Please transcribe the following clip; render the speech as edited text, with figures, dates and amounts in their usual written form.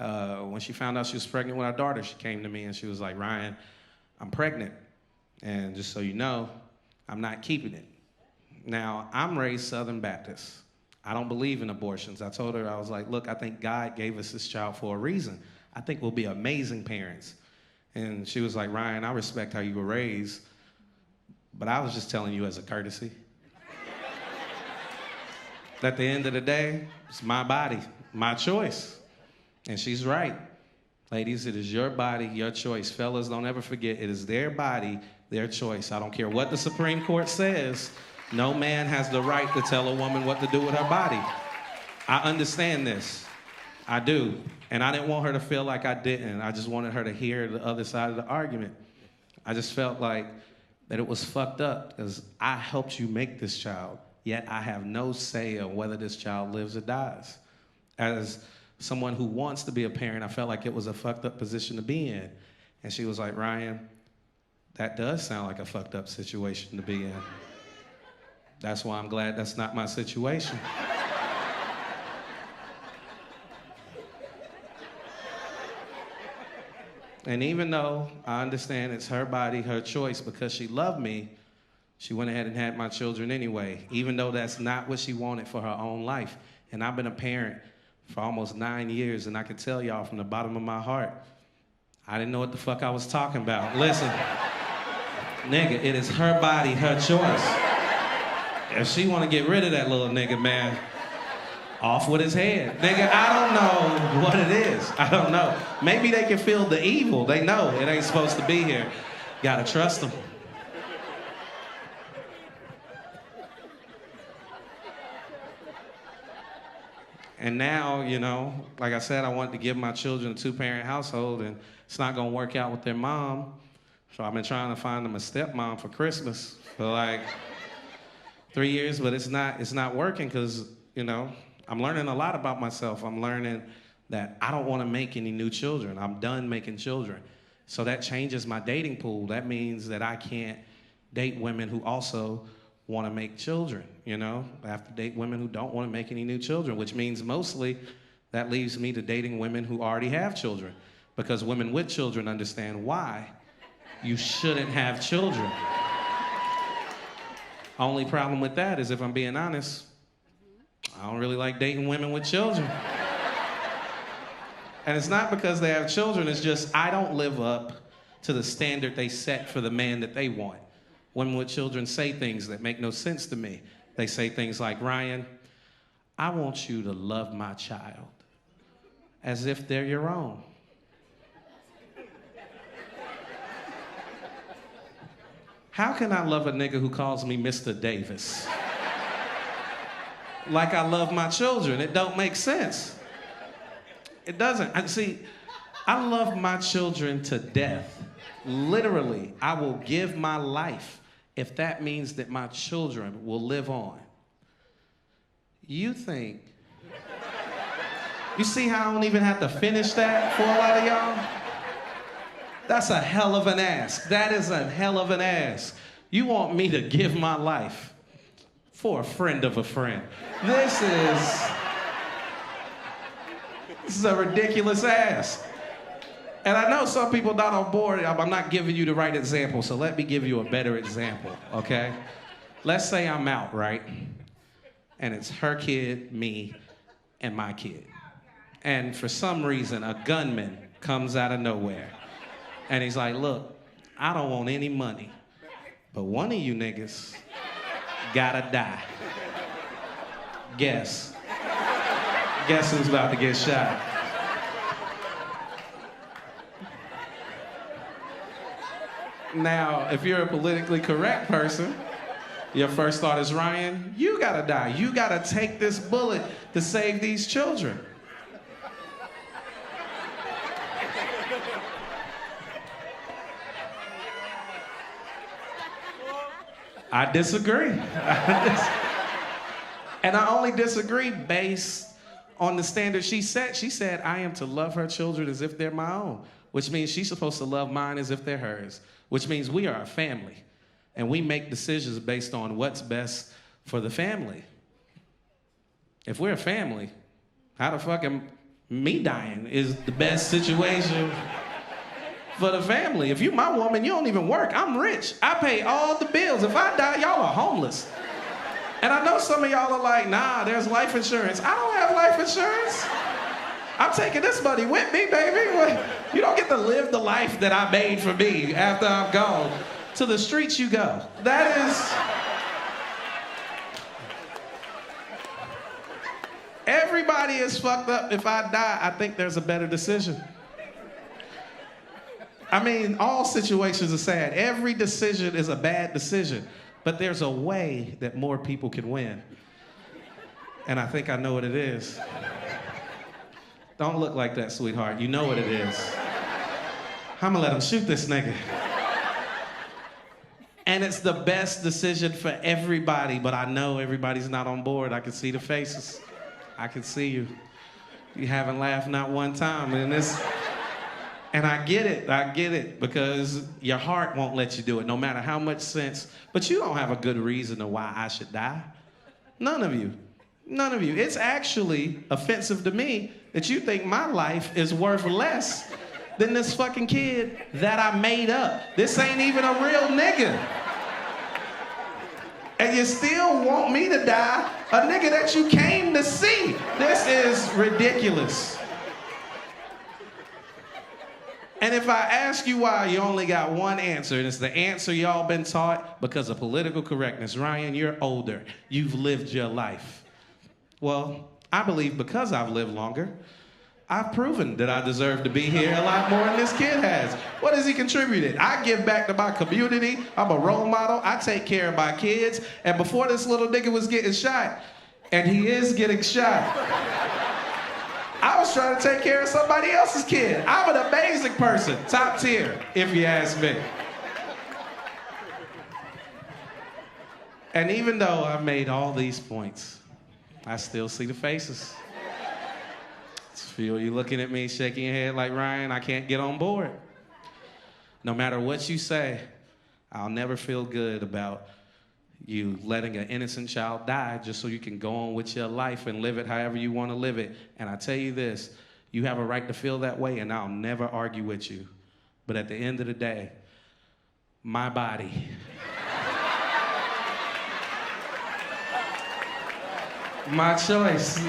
When she found out she was pregnant with our daughter, she came to me and she was like, Ryan, I'm pregnant. And just so you know, I'm not keeping it. Now, I'm raised Southern Baptist. I don't believe in abortions. I told her, I was like, look, I think God gave us this child for a reason. I think we'll be amazing parents. And she was like, Ryan, I respect how you were raised, but I was just telling you as a courtesy. At the end of the day, it's my body, my choice. And she's right. Ladies, it is your body, your choice. Fellas, don't ever forget, it is their body, their choice. I don't care what the Supreme Court says. No man has the right to tell a woman what to do with her body. I understand this. I do. And I didn't want her to feel like I didn't. I just wanted her to hear the other side of the argument. I just felt like that it was fucked up because I helped you make this child, yet I have no say on whether this child lives or dies. As someone who wants to be a parent, I felt like it was a fucked up position to be in. And she was like, Ryan, that does sound like a fucked up situation to be in. That's why I'm glad that's not my situation. And even though I understand it's her body, her choice, because she loved me, she went ahead and had my children anyway, even though that's not what she wanted for her own life. And I've been a parent for almost 9 years, and I can tell y'all from the bottom of my heart, I didn't know what the fuck I was talking about. Listen, nigga, it is her body, her choice. If she want to get rid of that little nigga, man, off with his head. Nigga, I don't know what it is. I don't know. Maybe they can feel the evil. They know it ain't supposed to be here. Gotta trust them. And now, you know, like I said, I wanted to give my children a two-parent household, and it's not gonna work out with their mom. So I've been trying to find them a stepmom for Christmas for like 3 years, but it's not working because, you know, I'm learning a lot about myself. I'm learning that I don't want to make any new children. I'm done making children. So that changes my dating pool. That means that I can't date women who also want to make children, you know? I have to date women who don't want to make any new children, which means mostly that leaves me to dating women who already have children, because women with children understand why you shouldn't have children. Only problem with that is, if I'm being honest, I don't really like dating women with children. And it's not because they have children, it's just I don't live up to the standard they set for the man that they want. Women with children say things that make no sense to me. They say things like, Ryan, I want you to love my child as if they're your own. How can I love a nigga who calls me Mr. Davis? Like I love my children. It don't make sense. It doesn't. See, I love my children to death. Literally, I will give my life if that means that my children will live on. You think? You see how I don't even have to finish that for a lot of y'all? That's a hell of an ask. That is a hell of an ask. You want me to give my life for a friend of a friend. This is a ridiculous ask. And I know some people not on board. I'm not giving you the right example, so let me give you a better example, okay? Let's say I'm out, right? And it's her kid, me, and my kid. And for some reason, a gunman comes out of nowhere. And he's like, look, I don't want any money, but one of you niggas gotta die. Guess. Guess who's about to get shot? Now, if you're a politically correct person, your first thought is, Ryan, you gotta die. You gotta take this bullet to save these children. I disagree. And I only disagree based on the standard she set. She said, I am to love her children as if they're my own, which means she's supposed to love mine as if they're hers, which means we are a family, and we make decisions based on what's best for the family. If we're a family, how the fuck am Me dying is the best situation for the family. If you my woman, you don't even work. I'm rich. I pay all the bills. If I die, y'all are homeless. And I know some of y'all are like, nah, there's life insurance. I don't have life insurance. I'm taking this money with me, baby. You don't get to live the life that I made for me after I'm gone. To the streets you go. That is... Everybody is fucked up. If I die, I think there's a better decision. I mean, all situations are sad. Every decision is a bad decision. But there's a way that more people can win. And I think I know what it is. Don't look like that, sweetheart. You know what it is. I'm gonna let him shoot this nigga. And it's the best decision for everybody, but I know everybody's not on board. I can see the faces. I can see you. You haven't laughed not one time in this. And I get it, because your heart won't let you do it, no matter how much sense. But you don't have a good reason to why I should die. None of you. None of you. It's actually offensive to me that you think my life is worth less than this fucking kid that I made up. This ain't even a real nigga. And you still want me to die, a nigga that you came to see. This is ridiculous. And if I ask you why, you only got one answer, and it's the answer y'all been taught because of political correctness. Ryan, you're older. You've lived your life. Well, I believe because I've lived longer, I've proven that I deserve to be here a lot more than this kid has. What has he contributed? I give back to my community. I'm a role model. I take care of my kids. And before this little nigga was getting shot, and he is getting shot, I was trying to take care of somebody else's kid. I'm an amazing person. Top tier, if you ask me. And even though I've made all these points, I still see the faces. Feel you looking at me, shaking your head like, Ryan, I can't get on board. No matter what you say, I'll never feel good about you letting an innocent child die just so you can go on with your life and live it however you want to live it. And I tell you this, you have a right to feel that way, and I'll never argue with you. But at the end of the day, my body. My choice.